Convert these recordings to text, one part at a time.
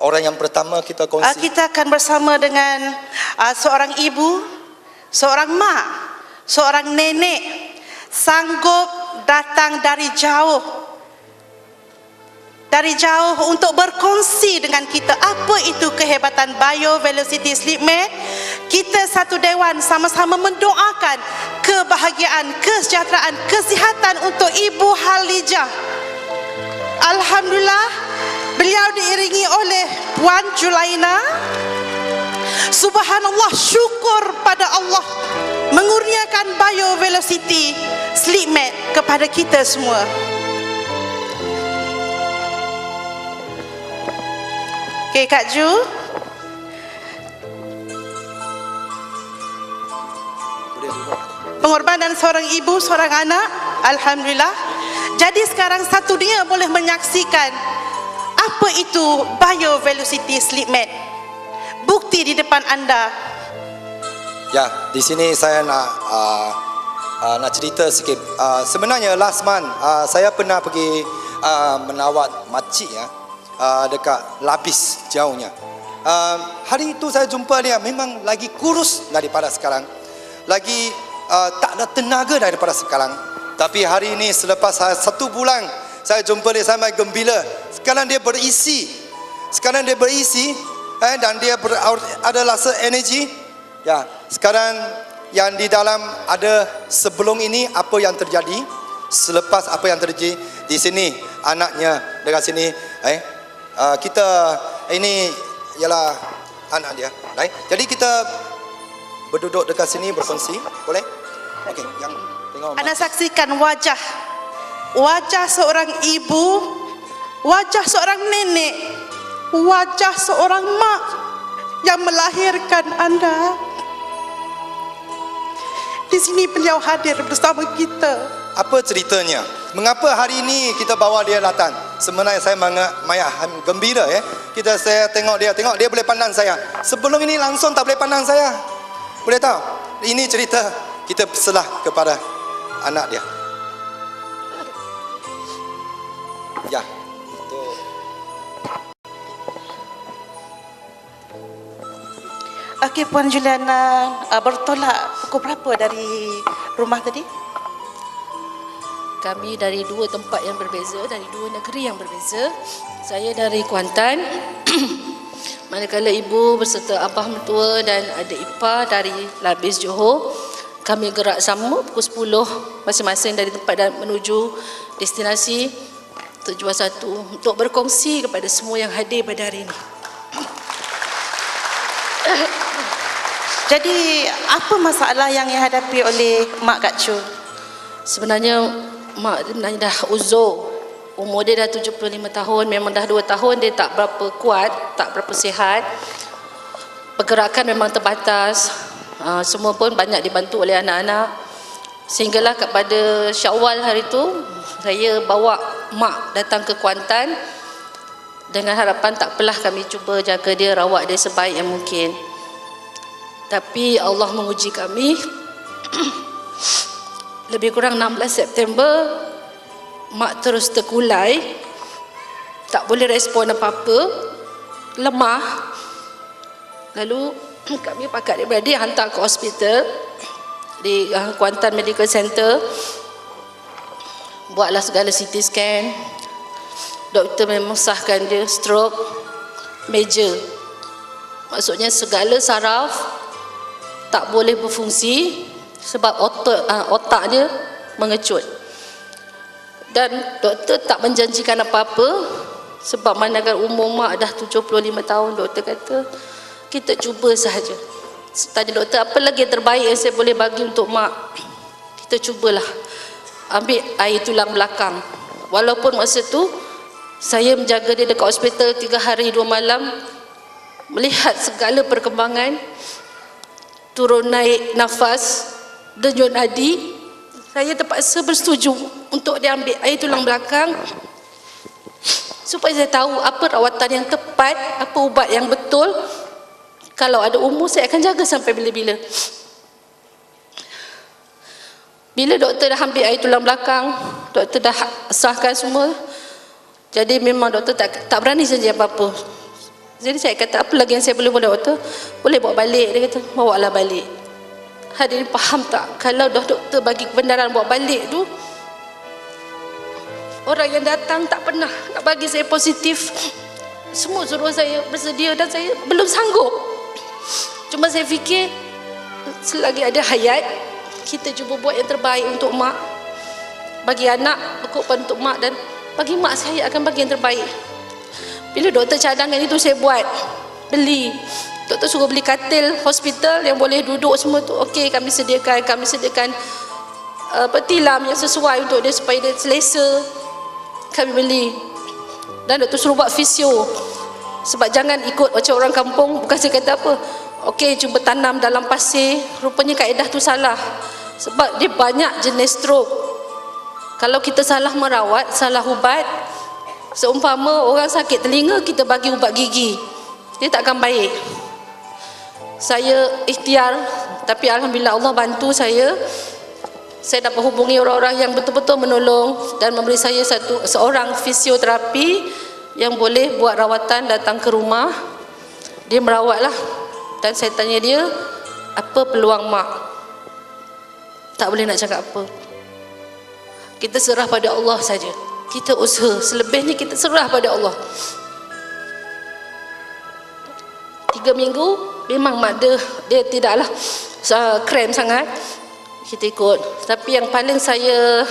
Orang yang pertama kita kongsi. Kita akan bersama dengan seorang ibu, seorang mak, seorang nenek sanggup datang dari jauh untuk berkongsi dengan kita apa itu kehebatan Bio Velocity Sleep Mat. Kita satu dewan sama-sama mendoakan kebahagiaan, kesejahteraan, kesihatan untuk Ibu Halijah. Alhamdulillah, beliau diiringi oleh Puan Julaina. Subhanallah, syukur pada Allah mengurniakan Bio Velocity Sleep Mat kepada kita semua. Okey, Kak Ju. Pengorbanan seorang ibu, seorang anak, alhamdulillah. Jadi sekarang satu dunia boleh menyaksikan apa itu Bio Velocity Sleep Mat. Bukti di depan anda. Ya, di sini saya nak cerita sikit. Sebenarnya last month saya pernah pergi menawat makcik ya, dekat Lapis jauhnya. Hari itu saya jumpa dia memang lagi kurus daripada sekarang, lagi tak ada tenaga daripada sekarang. Tapi hari ini selepas 1 bulan saya jumpa dia, saya main gembira. Sekarang dia berisi, dan dia ada rasa energi. Ya, sekarang yang di dalam ada sebelum ini apa yang terjadi, selepas apa yang terjadi di sini, anaknya dekat sini. Kita ini ialah anak dia. Jadi kita berduduk dekat sini berkongsi, boleh? Okey, yang tengok. Anda saksikan wajah seorang ibu, wajah seorang nenek, wajah seorang mak yang melahirkan anda. Di sini beliau hadir bersama kita. Apa ceritanya? Mengapa hari ini kita bawa dia datang? Sebenarnya saya gembira ya. Saya tengok dia boleh pandang saya. Sebelum ini langsung tak boleh pandang saya. Boleh tahu? Ini cerita kita berserah kepada anak dia. Ya. Okey, Puan Juliana bertolak pukul berapa dari rumah tadi? Kami dari 2 tempat yang berbeza, dari 2 negeri yang berbeza. Saya dari Kuantan, manakala ibu berserta abah mertua dan adik ipar dari Lapis Johor. Kami gerak sama pukul 10 masing-masing dari tempat dan menuju destinasi tujuan satu untuk berkongsi kepada semua yang hadir pada hari ini. Jadi apa masalah yang dihadapi oleh Mak Kak Chu? Sebenarnya mak sebenarnya dah uzur. Umur dia dah 75 tahun, memang dah 2 tahun dia tak berapa kuat, tak berapa sihat. Pergerakan memang terbatas. Semua pun banyak dibantu oleh anak-anak. Sehinggalah kepada Syawal hari itu, saya bawa mak datang ke Kuantan dengan harapan tak apalah kami cuba jaga dia, rawat dia sebaik yang mungkin. Tapi Allah menguji kami. Lebih kurang 16 September, mak terus terkulai, tak boleh respon apa-apa, lemah. Lalu kami pakat adik-beradik hantar ke hospital di Kuantan Medical Center. Buatlah segala CT scan. Doktor memang sahkan dia stroke major. Maksudnya segala saraf tak boleh berfungsi sebab otak dia mengecut. Dan doktor tak menjanjikan apa-apa sebab manakala umur mak dah 75 tahun, doktor kata kita cuba sahaja. Tanya doktor, apa lagi yang terbaik yang saya boleh bagi untuk mak? Kita cubalah ambil air tulang belakang. Walaupun masa tu saya menjaga dia dekat hospital 3 hari 2 malam, melihat segala perkembangan, turun naik nafas, denyut nadi, saya terpaksa bersetuju untuk dia ambil air tulang belakang supaya saya tahu apa rawatan yang tepat, apa ubat yang betul. Kalau ada umur saya akan jaga sampai bila-bila. Bila doktor dah ambil air tulang belakang, doktor dah sahkan semua. Jadi memang doktor tak berani saja apa-apa. Jadi saya kata, apa lagi yang saya boleh buat doktor? Boleh bawa balik. Dia kata, bawa lah balik. Hadirin faham tak? Kalau dah doktor bagi kebenaran bawa balik tu, orang yang datang tak pernah nak bagi saya positif. Semua suruh saya bersedia dan saya belum sanggup. Cuma saya fikir, selagi ada hayat, kita cuba buat yang terbaik untuk mak. Bagi anak, berkorban untuk mak, dan bagi mak saya akan bagi yang terbaik. Bila doktor cadangan itu saya buat, beli. Doktor suruh beli katil hospital yang boleh duduk semua tu. Okey, kami sediakan tilam yang sesuai untuk dia supaya dia selesa. Kami beli. Dan doktor suruh buat fisio. Sebab jangan ikut macam orang kampung. Bukan saya kata apa, okey cuba tanam dalam pasir. Rupanya kaedah tu salah. Sebab dia banyak jenis stroke. Kalau kita salah merawat, salah ubat, seumpama orang sakit telinga, kita bagi ubat gigi, dia takkan baik. Saya ikhtiar, tapi alhamdulillah Allah bantu saya. Saya dapat hubungi orang-orang yang betul-betul menolong dan memberi saya seorang fisioterapi yang boleh buat rawatan, datang ke rumah. Dia merawatlah. Dan saya tanya dia, apa peluang mak? Tak boleh nak cakap apa. Kita serah pada Allah saja. Kita usaha, selebihnya kita serah pada Allah. 3 minggu memang mak dia tidaklah krem sangat. Kita ikut. Tapi yang paling saya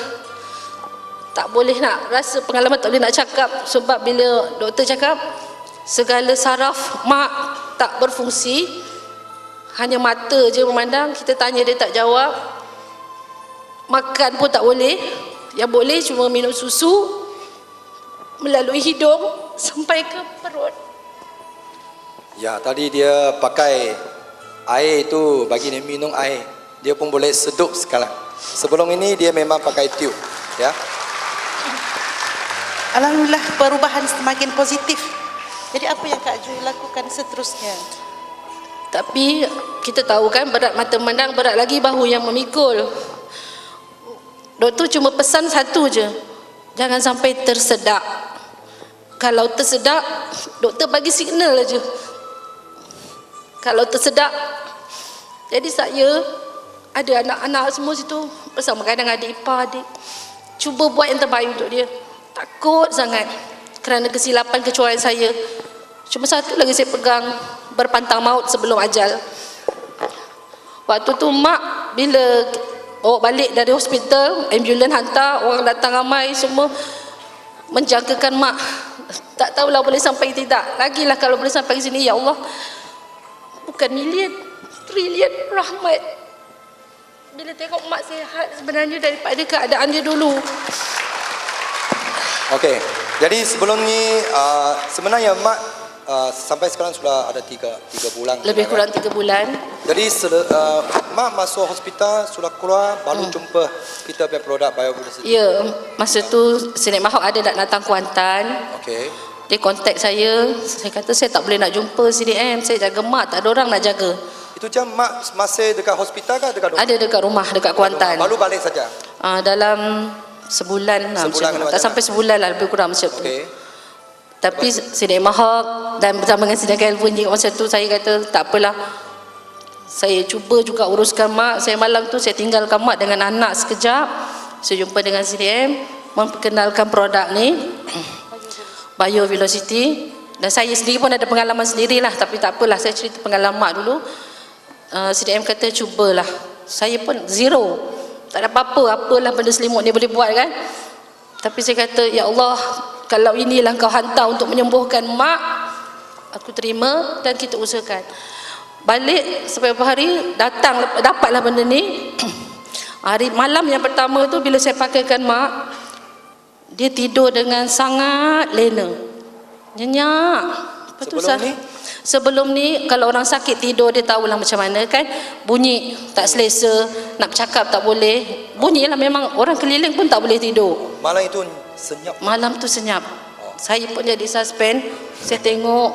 tak boleh nak rasa pengalaman, tak boleh nak cakap, sebab bila doktor cakap segala saraf mak tak berfungsi, hanya mata je memandang. Kita tanya dia tak jawab, makan pun tak boleh. Yang boleh cuma minum susu melalui hidung sampai ke perut. Ya, tadi dia pakai air tu bagi dia minum air. Dia pun boleh sedup sekarang. Sebelum ini dia memang pakai tube, ya. Alhamdulillah perubahan semakin positif. Jadi apa yang Kak Joy lakukan seterusnya? Tapi kita tahu kan, berat mata memandang, berat lagi bahu yang memikul. Doktor cuma pesan satu je, jangan sampai tersedak. Kalau tersedak, doktor bagi signal aja. Kalau tersedak, jadi saya ada anak-anak semua situ bersama, kadang adik ipar adik. Cuba buat yang terbaik untuk dia. Takut sangat kerana kesilapan kecuali saya. Cuma satu lagi saya pegang, berpantang maut sebelum ajal. Waktu tu mak bila bawa balik dari hospital, ambulans hantar, orang datang ramai, semua menjagakan mak. Tak tahulah boleh sampai tidak. Lagilah kalau boleh sampai ke sini, ya Allah. Bukan milion, trilion rahmat. Bila tengok mak sihat sebenarnya daripada keadaan dia dulu. Okey. Jadi sebelum ni sebenarnya mak sampai sekarang sudah ada 3 bulan. Lebih kurang 3 bulan. Jadi mak masuk hospital sudah keluar baru jumpa kita punya produk BioVelocity. Ya, masa tu Senik Mahok ada nak datang Kuantan. Okey. Dia kontak saya kata saya tak boleh nak jumpa CDM, saya jaga mak, tak ada orang nak jaga. Itu jam mak masih dekat hospital ke dekat rumah? Ada dekat rumah, dekat Kuantan. Baru balik saja. Dalam sebulan lah, tak sampai sebulan lah, lebih kurang macam tu. Okey. Tapi Senik Mahok dan bersama dengan Senik Kelvin juga masa tu, saya kata tak apalah, saya cuba juga uruskan mak. Saya malam tu saya tinggalkan mak dengan anak sekejap. Saya jumpa dengan CDM, memperkenalkan produk ni, BioVelocity. Dan saya sendiri pun ada pengalaman sendirilah, tapi tak apalah, saya cerita pengalaman mak dulu. CDM kata cubalah. Saya pun zero, tak ada apa-apa, apalah benda selimut ni boleh buat kan. Tapi saya kata, ya Allah, kalau inilah kau hantar untuk menyembuhkan mak, aku terima dan kita usahakan. Balik sampai beberapa hari, dapatlah benda ni. Hari malam yang pertama tu bila saya pakaikan mak, dia tidur dengan sangat lena, nyenyak. Sebelum ni kalau orang sakit tidur, dia tahulah macam mana kan, bunyi tak selesa, nak bercakap tak boleh, bunyilah, memang orang keliling pun tak boleh tidur. Malam itu senyap. Malam tu senyap. Saya pun jadi suspend. Saya tengok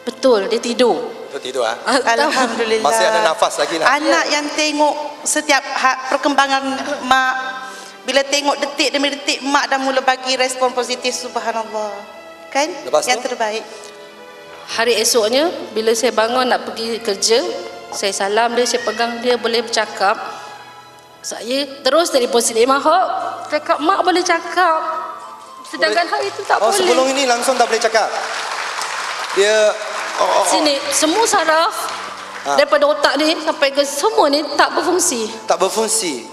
betul dia tidur. Tidur Alhamdulillah. Masih ada nafas lagi lah. Anak yang tengok setiap perkembangan mak, bila tengok detik demi detik mak dah mula bagi respon positif, subhanallah. Kan? Lepas yang tu? terbaik. hari esoknya bila saya bangun nak pergi kerja, saya salam dia, saya pegang dia, boleh bercakap. Saya terus telefon Siti Mahok, cakap mak boleh cakap. Sedangkan hari itu tak boleh. Sebelum ini langsung tak boleh cakap. Dia Sini semua saraf daripada otak ni sampai ke semua ni tak berfungsi. tak berfungsi.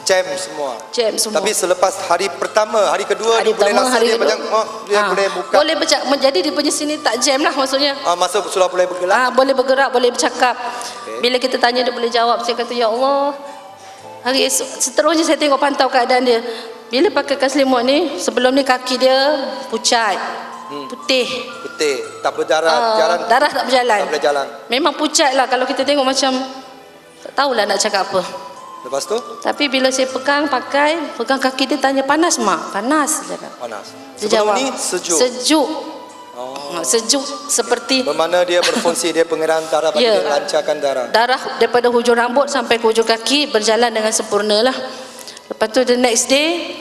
Jam semua. Jam semua. Tapi selepas hari pertama, hari kedua Hari dia boleh pertama, rasa hari dia kedua. macam dia boleh buka. Boleh bercakap. Jadi dia punya sini tak jam lah maksudnya. Masa sudah boleh bergerak. Boleh bergerak, boleh bercakap. Bila kita tanya dia boleh jawab. Saya kata ya Allah. Hari esok seterusnya saya tengok pantau keadaan dia. Bila pakaikan selimut ni, sebelum ni kaki dia pucat, putih. Putih, tak berdarah, jalan Darah tak berjalan. tak boleh jalan. Memang pucat lah kalau kita tengok macam tak tahulah nak cakap apa. Lepas tu Tapi bila saya pegang kaki dia, tanya panas mak? Panas, dia cakap. panas. Dia Sebelum jawab, ni sejuk. Sejuk. Sejuk seperti Bermakna dia berfungsi, dia pengerahan darah bagi Ya. dia lancarkan darah. darah daripada hujung rambut sampai ke hujung kaki berjalan dengan sempurna lah. Lepas tu the next day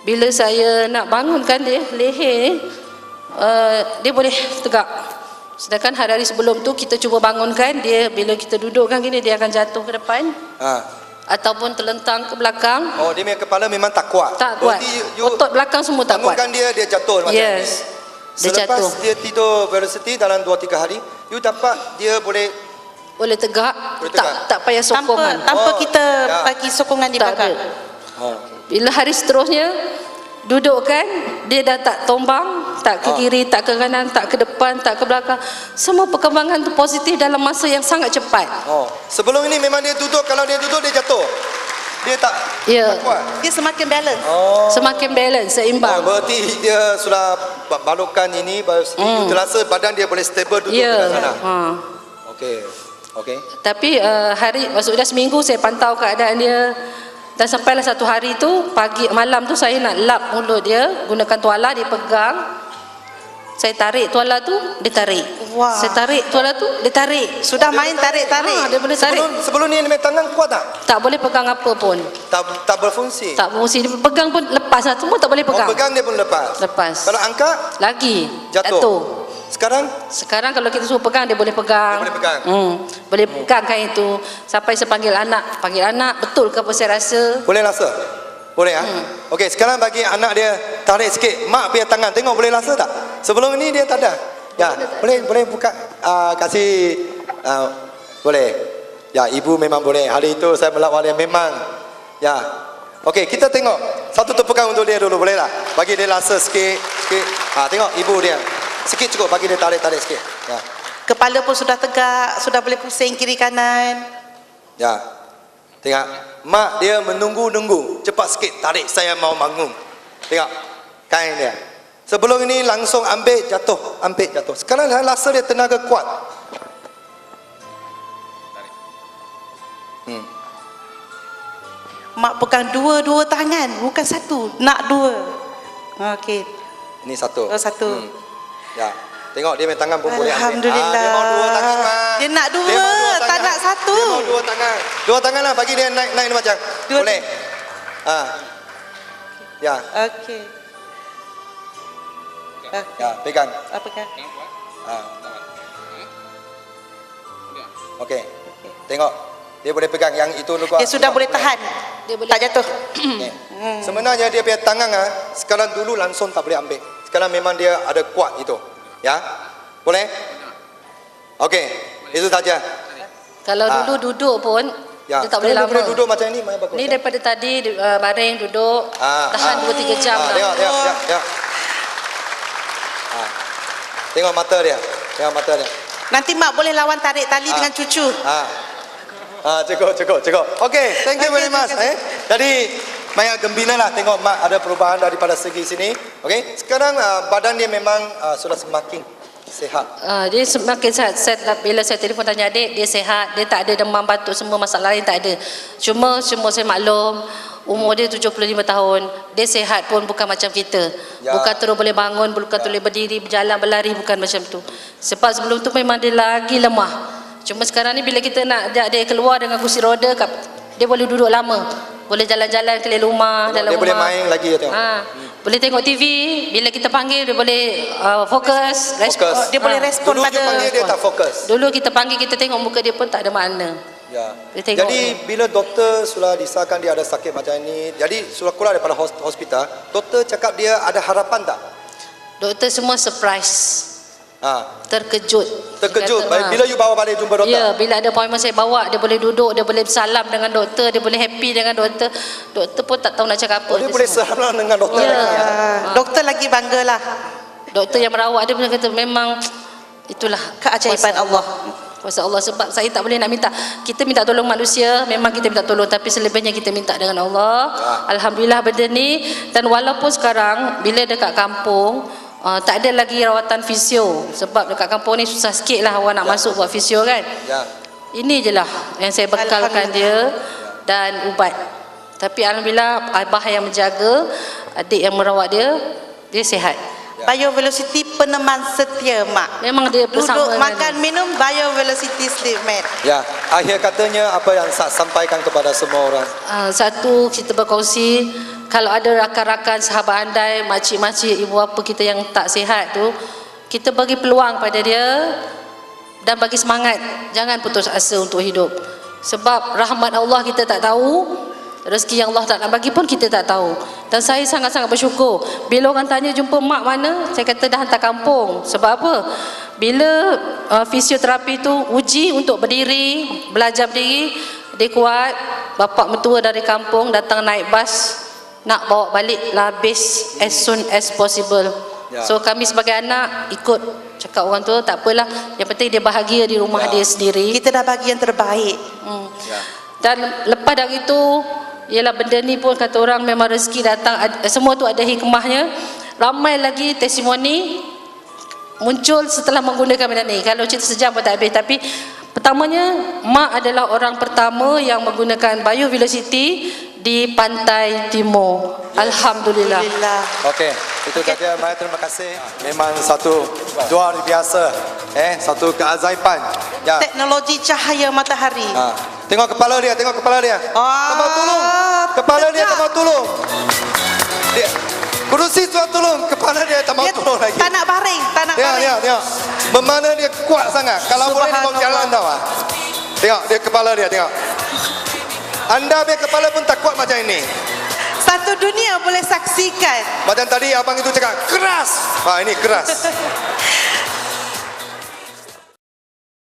bila saya nak bangunkan dia, leher ni dia boleh tegak. Sedangkan hari-hari sebelum tu kita cuba bangunkan dia, bila kita dudukkan gini dia akan jatuh ke depan ataupun terlentang ke belakang. Dia punya kepala memang tak kuat. Tak kuat. Berarti you Otot belakang semua tak kuat. bangunkan dia jatuh macam Yes. ni. Dia Selepas jatuh. dia tidur velocity dalam 2-3 hari, you dapat dia boleh Boleh tegak, Boleh tegak. tak payah sokongan. Tanpa kita ya. bagi sokongan di Tak belakang. ada. Bila hari seterusnya dudukkan, dia dah tak tombang, tak ke kiri, tak ke kanan, tak ke depan, tak ke belakang. Semua perkembangan tu positif dalam masa yang sangat cepat. Sebelum ini memang dia duduk, kalau dia duduk dia jatuh. Dia tak Ya. tak kuat. Dia semakin balance. Semakin balance, seimbang. Berarti dia sudah balokkan ini, you terasa badan dia boleh stable duduk Ya. dekat sana. Okey. Tapi maksudnya seminggu saya pantau keadaan dia. Dan sampailah satu hari tu, pagi malam tu saya nak lap mulut dia, gunakan tuala, dia pegang. Saya tarik tuala tu, dia tarik. Wah. Saya tarik tuala tu, dia tarik. Sudah main tarik-tarik. Dia boleh tarik. Sebelum ni dia tangan kuat tak? Tak boleh pegang apa pun. Tak berfungsi. Tak berfungsi. Dia pegang pun lepas lah. Semua tak boleh pegang. Pegang dia pun lepas. Lepas. Kalau angkat Lagi. jatuh. Sekarang Kalau kita suruh pegang, dia boleh pegang. Dia boleh pegang. Boleh pegangkan itu. Sampai saya panggil anak. Panggil anak, betul ke apa saya rasa? boleh rasa. Boleh Okey, sekarang bagi anak dia tarik sikit. Mak punya tangan, tengok boleh rasa tak? Sebelum ini dia tak ada. Ya, boleh buka kasih boleh. Ya, ibu memang boleh. Hari itu saya melawat dia memang. Ya. Okey, kita tengok. Satu tepukan untuk dia dulu, boleh tak? Bagi dia rasa sikit. Tengok ibu dia. Sikit cukup, bagi dia tarik sikit. Ya. Kepala pun sudah tegak, sudah boleh pusing kiri kanan. Ya. Tengok. Mak dia menunggu. Cepat sikit tarik, saya mau bangun. Tengok. Kain dia. Sebelum ini langsung ambil jatuh. Sekarang rasa dia tenaga kuat. Mak pegang dua tangan, bukan satu, nak dua. Okey. Ini satu. Satu. Ya. Tengok dia punya tangan pun boleh ambil. Alhamdulillah. Dia mau dua tangan, Mak. Dia nak dua, Dia mau dua tak tangan. nak satu. Dia mau dua tangan. Dua tangan lah, bagi dia naik macam. Dua. Boleh. Ya. Okey. Ya, pegang. Apa kan? Okey. Tengok. Dia boleh pegang yang itu dulu. Dia sudah boleh tahan. Dia boleh. Tak jatuh. Okay. Sebenarnya dia punya tangan sekarang dulu langsung tak boleh ambil. Sekarang memang dia ada kuat itu. Ya. Boleh? Okey. Itu saja. Kalau dulu duduk pun, Ya. dia tak boleh Kalau lama. dia boleh duduk macam ini, mana bagus. Ni daripada tadi baring duduk, tahan 2-3 jam lah. Tengok. Tengok mata dia. Nanti mak boleh lawan tarik tali dengan cucu. Cukup. Okey, thank you very much. Jadi banyak gembira lah tengok mak ada perubahan daripada segi sini. Okey, sekarang badan dia memang sudah semakin sihat. Dia semakin sihat. Bila saya telefon tanya adik, dia sihat. Dia tak ada demam, batuk, semua masalah lain tak ada. Cuma saya maklum, umur dia 75 tahun. Dia sihat pun bukan macam kita. Ya. Bukan terus boleh bangun, bukan terus boleh berdiri, berjalan, berlari, bukan macam tu. Sebab sebelum tu memang dia lagi lemah. Cuma sekarang ni bila kita nak dia keluar dengan kursi roda, dia boleh duduk lama. boleh jalan-jalan keliling rumah, dalam Dia rumah. boleh main lagi ya, tengok. Boleh tengok TV, bila kita panggil dia boleh fokus, Fokus. Dia boleh respon Dulu pada kita panggil dia tak fokus. Dulu kita panggil, kita tengok muka dia pun tak ada makna. Ya. Dia tengok. Jadi bila doktor sudah disahkan dia ada sakit macam ini, jadi sudah keluar daripada hospital, doktor cakap dia ada harapan tak? Doktor semua surprise. Terkejut. Terkejut. Dia kata, Bila you bawa balik jumpa doktor? Ya, bila ada appointment saya bawa, dia boleh duduk, dia boleh salam dengan doktor, dia boleh happy dengan doktor. Doktor pun tak tahu nak cakap apa. Dia boleh salam dengan doktor Ya. lagi. Doktor lagi banggalah. Doktor yang merawat dia pun kata memang itulah Keajaiban kuasa Allah. Kuasa Allah, sebab saya tak boleh nak minta. Kita minta tolong manusia, memang kita minta tolong, tapi selebihnya kita minta dengan Allah. Alhamdulillah benda ni. Dan walaupun sekarang bila dekat kampung tak ada lagi rawatan fisio, sebab dekat kampung ni susah sikit lah orang nak masuk buat fisio kan. Ya. Ini je lah yang saya bekalkan dia dan ubat. Tapi Alhamdulillah abah yang menjaga, adik yang merawat dia, dia sihat. BioVelocity peneman setia mak. Memang dia bersama Duduk dengan makan minum BioVelocity Sleep Med. Ya. Akhir katanya apa yang sampaikan kepada semua orang? Satu, kita berkongsi, kalau ada rakan-rakan sahabat andai, makcik-makcik, ibu bapa kita yang tak sihat tu, kita bagi peluang pada dia dan bagi semangat. Jangan putus asa untuk hidup. Sebab rahmat Allah kita tak tahu, rezeki yang Allah tak nak bagi pun kita tak tahu. Dan saya sangat-sangat bersyukur. Bila orang tanya jumpa mak mana, saya kata dah hantar kampung. Sebab apa? Bila fisioterapi tu uji untuk berdiri, belajar berdiri, dia kuat. Bapak mertua dari kampung datang naik bas nak bawa balik labis as soon as possible. Ya. So kami sebagai anak ikut cakap orang tua, tak apalah, yang penting dia bahagia di rumah dia sendiri. Kita dah bagi yang terbaik. Ya. Dan lepas dari itu, ialah benda ni pun kata orang memang rezeki datang, semua tu ada hikmahnya. Ramai lagi testimoni muncul setelah menggunakan benda ni. Kalau cerita sejam pun tak habis. Tapi pertamanya, mak adalah orang pertama yang menggunakan BioVelocity di Pantai Timur. Alhamdulillah. Okey, itu saja. Mari, terima kasih. Memang satu luar biasa, satu keajaiban. Ya. Teknologi cahaya matahari. Tengok kepala dia, tengok kepala dia. Tambah tolong. Kepala dia tambah tolong. Dia kerusi tuan tolong, kepala dia tambah tolong lagi. Tak nak baring, tak nak baring. Tengok. Bermana dia kuat sangat. Kalau boleh dia bawa jalan tau. Tengok dia kepala dia, tengok. Anda punya kepala pun tak kuat macam ini. Satu dunia boleh saksikan. Macam tadi abang itu cakap keras. Ini keras.